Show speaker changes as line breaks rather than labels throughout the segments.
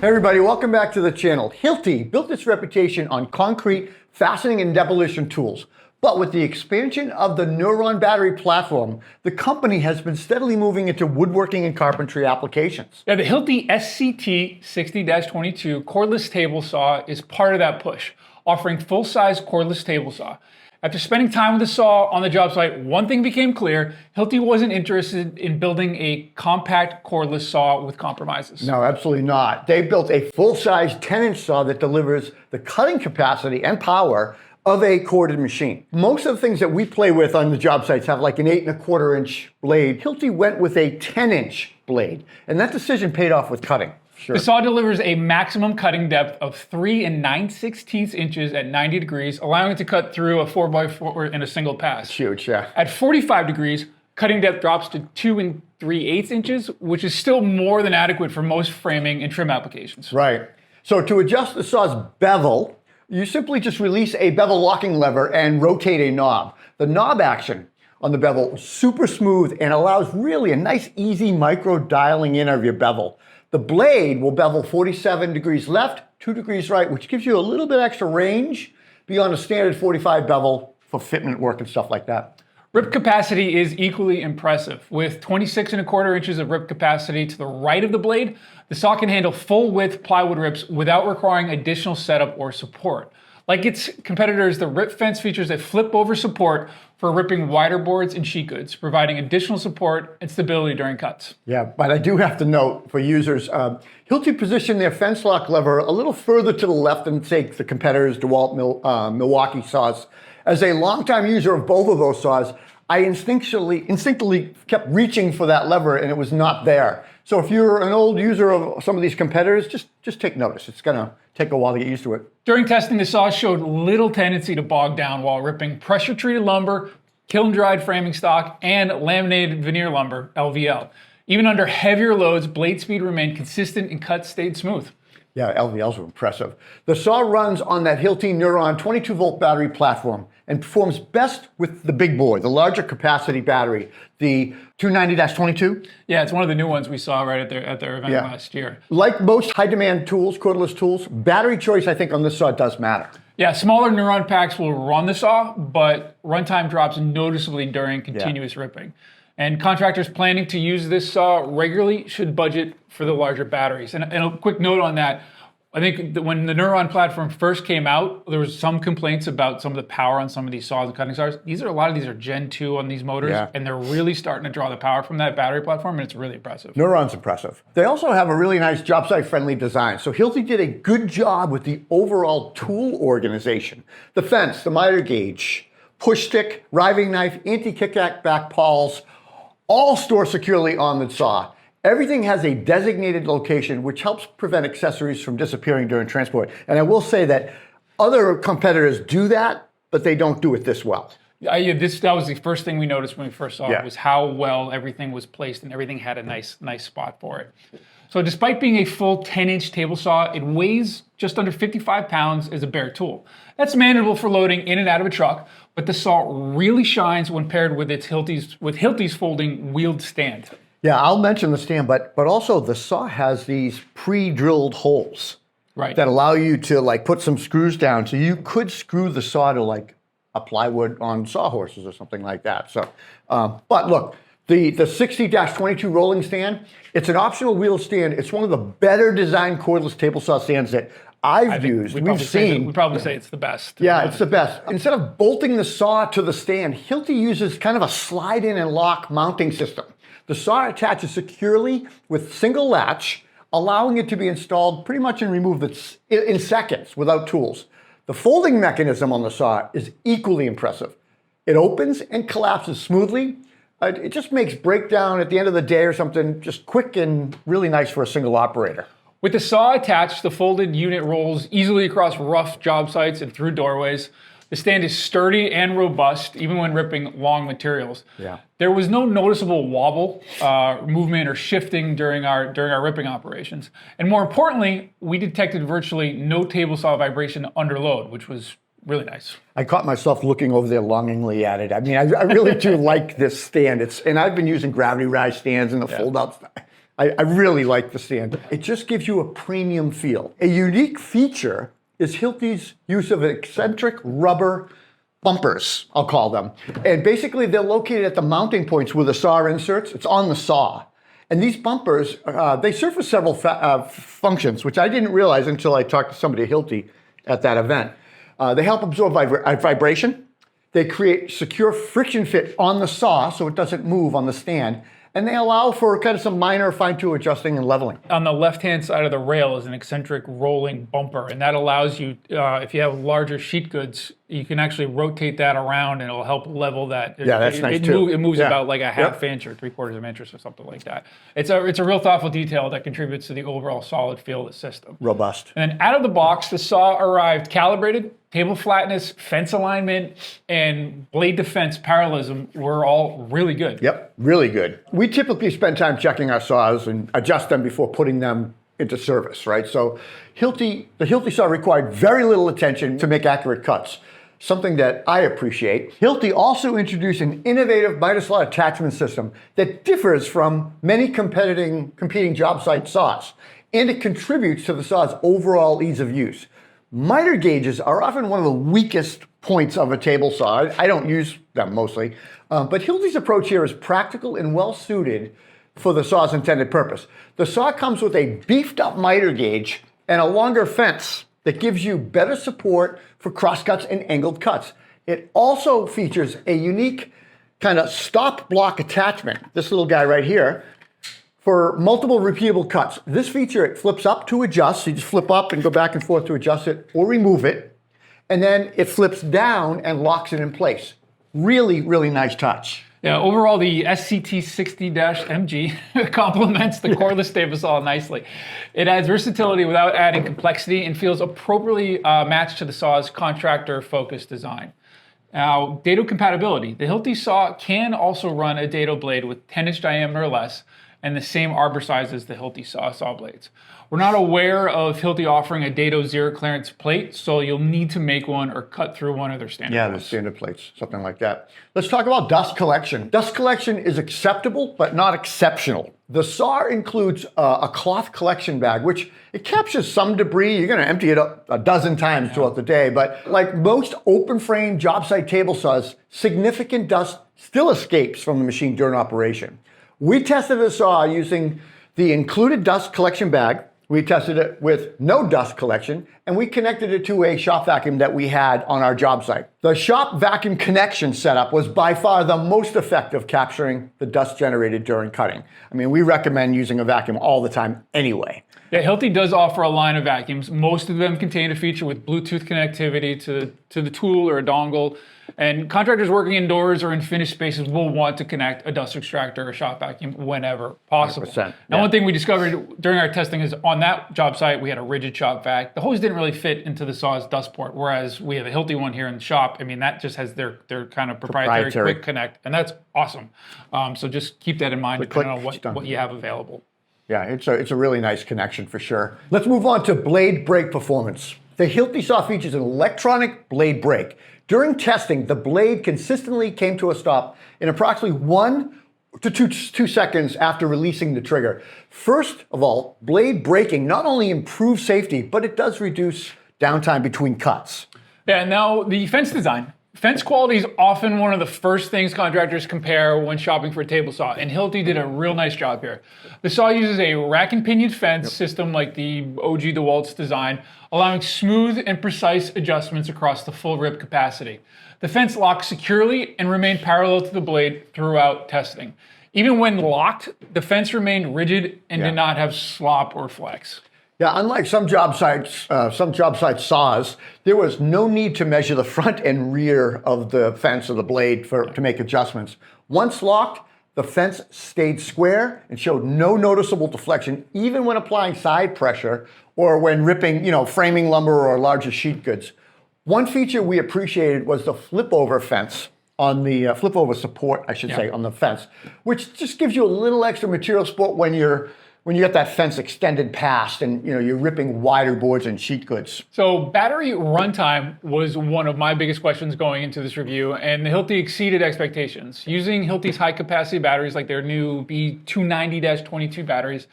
Hey everybody, welcome back to the channel. Hilti built its reputation on concrete, fastening, and demolition tools. But with the expansion of the Nuron battery platform, the company has been steadily moving into woodworking and carpentry applications.
Yeah, the Hilti SCT 60-22 cordless table saw is part of that push, offering full-size cordless table saw. After spending time with the saw on the job site, one thing became clear: Hilti wasn't interested in building a compact cordless saw with compromises.
No, absolutely not. They built a full-size 10-inch saw that delivers the cutting capacity and power of a corded machine. Most of the things that we play with on the job sites have like an 8¼ inch blade. Hilti went with a 10-inch blade, and that decision paid off with cutting. Sure.
The saw delivers a maximum cutting depth of 3 9/16 inches at 90 degrees, allowing it to cut through a 4x4 in a single pass.
It's huge, yeah.
At 45 degrees, cutting depth drops to 2 3/8 inches, which is still more than adequate for most framing and trim applications.
Right. So to adjust the saw's bevel, you simply just release a bevel locking lever and rotate a knob. The knob action on the bevel is super smooth and allows really a nice, easy micro dialing in of your bevel. The blade will bevel 47 degrees left, 2 degrees right, which gives you a little bit extra range beyond a standard 45 bevel for fitment work and stuff like that.
Rip capacity is equally impressive. With 26¼ inches of rip capacity to the right of the blade, the saw can handle full width plywood rips without requiring additional setup or support. Like its competitors, the rip fence features a flip over support for ripping wider boards and sheet goods, providing additional support and stability during cuts.
Yeah, but I do have to note for users, Hilti positioned their fence lock lever a little further to the left than, say, the competitors' DeWalt Milwaukee saws. As a longtime user of both of those saws, I instinctively kept reaching for that lever and it was not there. So if you're an old user of some of these competitors, just take notice. It's gonna take a while to get used to it.
During testing, the saw showed little tendency to bog down while ripping pressure-treated lumber, kiln-dried framing stock, and laminated veneer lumber, LVL. Even under heavier loads, blade speed remained consistent and cuts stayed smooth.
Yeah, LVLs were impressive. The saw runs on that Hilti Nuron 22-volt battery platform and performs best with the big boy, the larger capacity battery, the 290-22.
Yeah, it's one of the new ones we saw right at their event last year.
Like most high-demand tools, cordless tools, battery choice, I think, on this saw does matter.
Yeah, smaller Nuron packs will run the saw, but runtime drops noticeably during continuous ripping. And contractors planning to use this saw regularly should budget for the larger batteries. And a quick note on that, I think that when the Nuron platform first came out, there was some complaints about some of the power on some of these saws and cutting saws. A lot of these are Gen 2 on these motors, and they're really starting to draw the power from that battery platform, and it's really impressive.
Nuron's impressive. They also have a really nice job site friendly design. So Hilti did a good job with the overall tool organization. The fence, the miter gauge, push stick, riving knife, anti-kickback back pawls, all store securely on the saw. Everything has a designated location, which helps prevent accessories from disappearing during transport. And I will say that other competitors do that, but they don't do it this well.
That was the first thing we noticed when we first saw it, was how well everything was placed and everything had a nice spot for it. So despite being a full 10-inch table saw, it weighs just under 55 pounds as a bare tool. That's manageable for loading in and out of a truck, but the saw really shines when paired with Hilti's folding wheeled stand.
Yeah, I'll mention the stand, but also the saw has these pre-drilled holes that allow you to like put some screws down. So you could screw the saw to like a plywood on sawhorses or something like that. So, but look, the 60-22 rolling stand, it's an optional wheel stand. It's one of the better designed cordless table saw stands that I've used.
We'd probably say it's the best.
Yeah, it's the best. Instead of bolting the saw to the stand, Hilti uses kind of a slide in and lock mounting system. The saw attaches securely with single latch, allowing it to be installed pretty much and removed in seconds without tools. The folding mechanism on the saw is equally impressive. It opens and collapses smoothly. It just makes breakdown at the end of the day or something just quick and really nice for a single operator.
With the saw attached, the folded unit rolls easily across rough job sites and through doorways. The stand is sturdy and robust, even when ripping long materials.
Yeah.
There was no noticeable wobble, movement, or shifting during our ripping operations. And more importantly, we detected virtually no table saw vibration under load, which was really nice.
I caught myself looking over there longingly at it. I mean, I really do like this stand. And I've been using gravity rise stands and the fold-out. I really like the stand. It just gives you a premium feel. A unique feature is Hilti's use of eccentric rubber bumpers, I'll call them. And basically they're located at the mounting points where the saw inserts. It's on the saw. And these bumpers, they serve for several functions, which I didn't realize until I talked to somebody at Hilti at that event. They help absorb vibration. They create secure friction fit on the saw so it doesn't move on the stand. And they allow for kind of some minor fine tool adjusting and leveling.
On the left-hand side of the rail is an eccentric rolling bumper, and that allows you, if you have larger sheet goods, you can actually rotate that around and it'll help level that.
Yeah, that's nice too.
It moves about like a half inch or 3/4 of an inch or something like that. It's a real thoughtful detail that contributes to the overall solid feel of the system.
Robust.
And then out of the box, the saw arrived calibrated, table flatness, fence alignment, and blade defense parallelism were all really good.
Yep, really good. We typically spend time checking our saws and adjust them before putting them into service, right? So the Hilti saw required very little attention to make accurate cuts, something that I appreciate. Hilti also introduced an innovative miter slot attachment system that differs from many competing job site saws, and it contributes to the saw's overall ease of use. Miter gauges are often one of the weakest points of a table saw. I don't use them mostly, but Hilti's approach here is practical and well suited for the saw's intended purpose. The saw comes with a beefed up miter gauge and a longer fence that gives you better support for crosscuts and angled cuts. It also features a unique kind of stop block attachment, this little guy right here, for multiple repeatable cuts. This feature, it flips up to adjust. So you just flip up and go back and forth to adjust it or remove it. And then it flips down and locks it in place. Really, really nice touch.
Yeah, overall, the SCT 60-MG complements the cordless table saw nicely. It adds versatility without adding complexity and feels appropriately matched to the saw's contractor-focused design. Now, dado compatibility. The Hilti saw can also run a dado blade with 10-inch diameter or less, and the same arbor size as the Hilti saw blades. We're not aware of Hilti offering a dado zero clearance plate, so you'll need to make one or cut through one of their standard
plates. Yeah, the standard plates, something like that. Let's talk about dust collection. Dust collection is acceptable, but not exceptional. The saw includes a cloth collection bag, which it captures some debris. You're gonna empty it up a dozen times throughout the day, but like most open frame job site table saws, significant dust still escapes from the machine during operation. We tested the saw using the included dust collection bag. We tested it with no dust collection, and we connected it to a shop vacuum that we had on our job site. The shop vacuum connection setup was by far the most effective capturing the dust generated during cutting. I mean, we recommend using a vacuum all the time anyway.
Yeah, Hilti does offer a line of vacuums. Most of them contain a feature with Bluetooth connectivity to the tool or a dongle. And contractors working indoors or in finished spaces will want to connect a dust extractor or shop vacuum whenever possible.
100%,
Now,
yeah.
one thing we discovered during our testing is on that job site, we had a rigid shop vac. The hose didn't really fit into the saw's dust port, whereas we have a Hilti one here in the shop. I mean, that just has their kind of proprietary quick connect, and that's awesome. So just keep that in mind depending on what you have available.
Yeah, it's a really nice connection for sure. Let's move on to blade brake performance. The Hilti saw features an electronic blade brake. During testing, the blade consistently came to a stop in approximately 1 to 2 seconds after releasing the trigger. First of all, blade braking not only improves safety, but it does reduce downtime between cuts.
Yeah, now the fence design. Fence quality is often one of the first things contractors compare when shopping for a table saw, and Hilti did a real nice job here. The saw uses a rack-and-pinion fence system like the OG DeWalt's design, allowing smooth and precise adjustments across the full rib capacity. The fence locks securely and remained parallel to the blade throughout testing. Even when locked, the fence remained rigid and did not have slop or flex.
Yeah, unlike some job site saws, there was no need to measure the front and rear of the fence or the blade to make adjustments. Once locked, the fence stayed square and showed no noticeable deflection, even when applying side pressure or when ripping, framing lumber or larger sheet goods. One feature we appreciated was the flip-over fence on the flip-over support, I should say, on the fence, which just gives you a little extra material support when you're when you get that fence extended past and you're ripping wider boards and sheet goods.
So battery runtime was one of my biggest questions going into this review, and the Hilti exceeded expectations. Using Hilti's high capacity batteries like their new B290-22 batteries,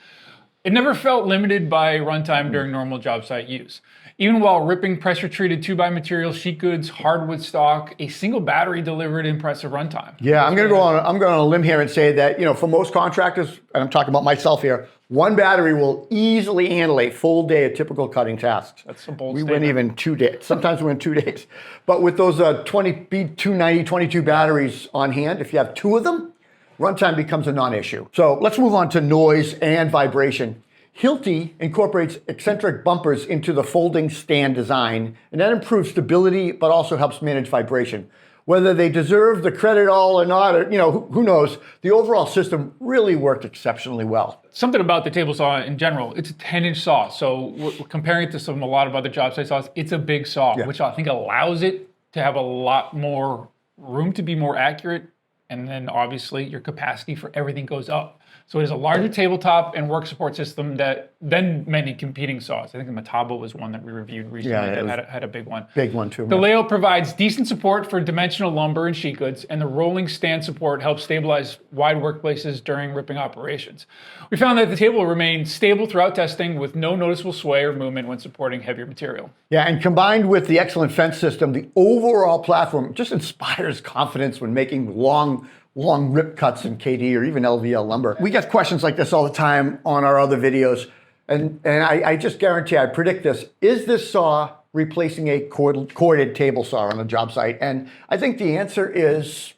it never felt limited by runtime during normal job site use. Even while ripping pressure-treated 2x material, sheet goods, hardwood stock, a single battery delivered impressive runtime.
Yeah, I'm going on a limb here and say that, for most contractors, and I'm talking about myself here, one battery will easily handle a full day of typical cutting tasks.
That's a bold
We
statement.
went even 2 days. Sometimes we went 2 days. But with those B290, 22 batteries on hand, if you have 2 of them, runtime becomes a non-issue. So let's move on to noise and vibration. Hilti incorporates eccentric bumpers into the folding stand design, and that improves stability, but also helps manage vibration. Whether they deserve the credit all or not, or, who knows, the overall system really worked exceptionally well.
Something about the table saw in general, it's a 10-inch saw. So we're comparing it to a lot of other job site saws, it's a big saw, which I think allows it to have a lot more room to be more accurate. And then obviously your capacity for everything goes up. So it is a larger tabletop and work support system than many competing saws. I think the Metabo was one that we reviewed recently that had a big one.
Big one too.
The layout provides decent support for dimensional lumber and sheet goods, and the rolling stand support helps stabilize wide workplaces during ripping operations. We found that the table remained stable throughout testing with no noticeable sway or movement when supporting heavier material.
Yeah, and combined with the excellent fence system, the overall platform just inspires confidence when making long rip cuts in KD or even LVL lumber. We get questions like this all the time on our other videos, and I just guarantee, I predict this, is this saw replacing a corded table saw on a job site? And I think the answer is,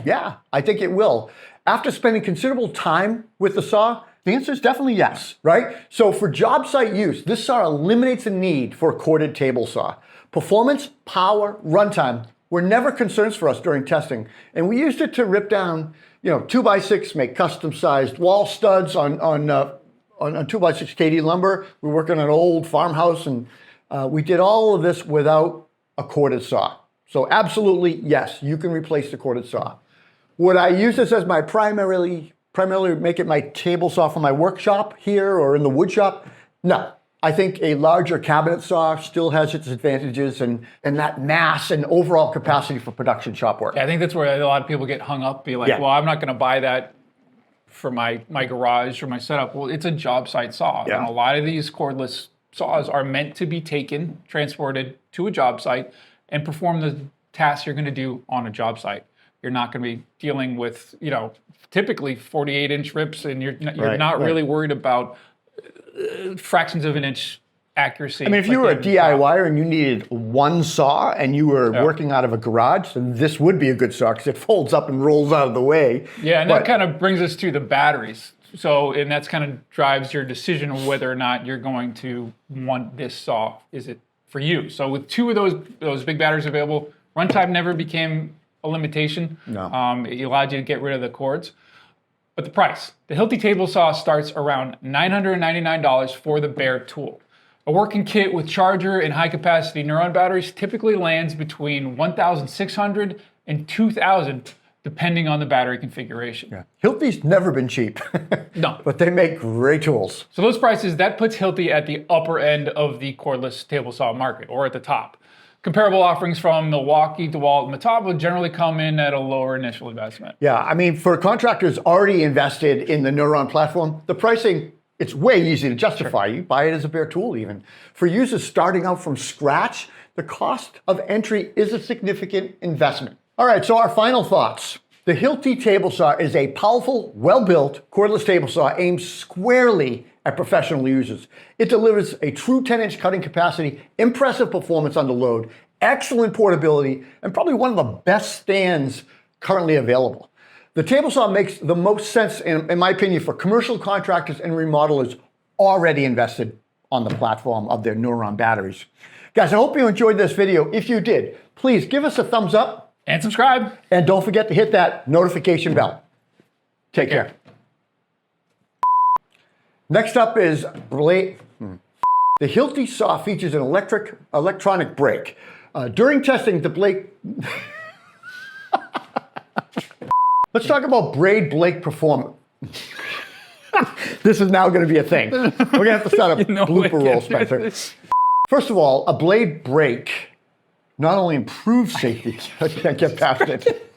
yeah, I think it will. After spending considerable time with the saw, the answer is definitely yes, right? So for job site use, this saw eliminates the need for a corded table saw. Performance, power, runtime were never concerns for us during testing. And we used it to rip down, 2x6, make custom-sized wall studs on 2x6 KD lumber. We were working on an old farmhouse, and we did all of this without a corded saw. So absolutely, yes, you can replace the corded saw. Would I use this as my primarily make it my table saw for my workshop here or in the wood shop? No. I think a larger cabinet saw still has its advantages and that mass and overall capacity for production shop work.
Yeah, I think that's where a lot of people get hung up, be like, well, I'm not going to buy that for my garage or my setup. Well, it's a job site saw.
Yeah.
And a lot of these cordless saws are meant to be taken, transported to a job site, and perform the tasks you're going to do on a job site. You're not going to be dealing with, typically 48-inch rips, and you're not really worried about fractions of an inch accuracy.
I mean, if you were a DIYer and you needed one saw and you were working out of a garage, then this would be a good saw because it folds up and rolls out of the way.
Yeah, and that kind of brings us to the batteries. So, and that's kind of drives your decision of whether or not you're going to want this saw. Is it for you? So with 2 of those big batteries available, runtime never became a limitation.
No.
It allowed you to get rid of the cords. But the price, the Hilti table saw starts around $999 for the bare tool. A working kit with charger and high capacity Nuron batteries typically lands between $1,600 and $2,000 depending on the battery configuration.
Yeah. Hilti's never been cheap.
No.
But they make great tools.
So those prices, that puts Hilti at the upper end of the cordless table saw market, or at the top. Comparable offerings from Milwaukee, DeWalt, and Metabo generally come in at a lower initial investment.
Yeah, I mean, for contractors already invested in the Nuron platform, the pricing, it's way easy to justify. Sure. You buy it as a bare tool even. For users starting out from scratch, the cost of entry is a significant investment. All right, so our final thoughts. The Hilti table saw is a powerful, well-built cordless table saw aimed squarely at professional users. It delivers a true 10-inch cutting capacity, impressive performance under load, excellent portability, and probably one of the best stands currently available. The table saw makes the most sense, in my opinion, for commercial contractors and remodelers already invested on the platform of their Nuron batteries. Guys, I hope you enjoyed this video. If you did, please give us a thumbs up.
And subscribe.
And don't forget to hit that notification bell. Take care. Next up is the Hilti saw features an electronic brake. During testing, the blade... Let's talk about blade performance. This is now going to be a thing. We're going to have to start a blooper roll, Spencer. First of all, a blade break not only improves safety, I can't get past it.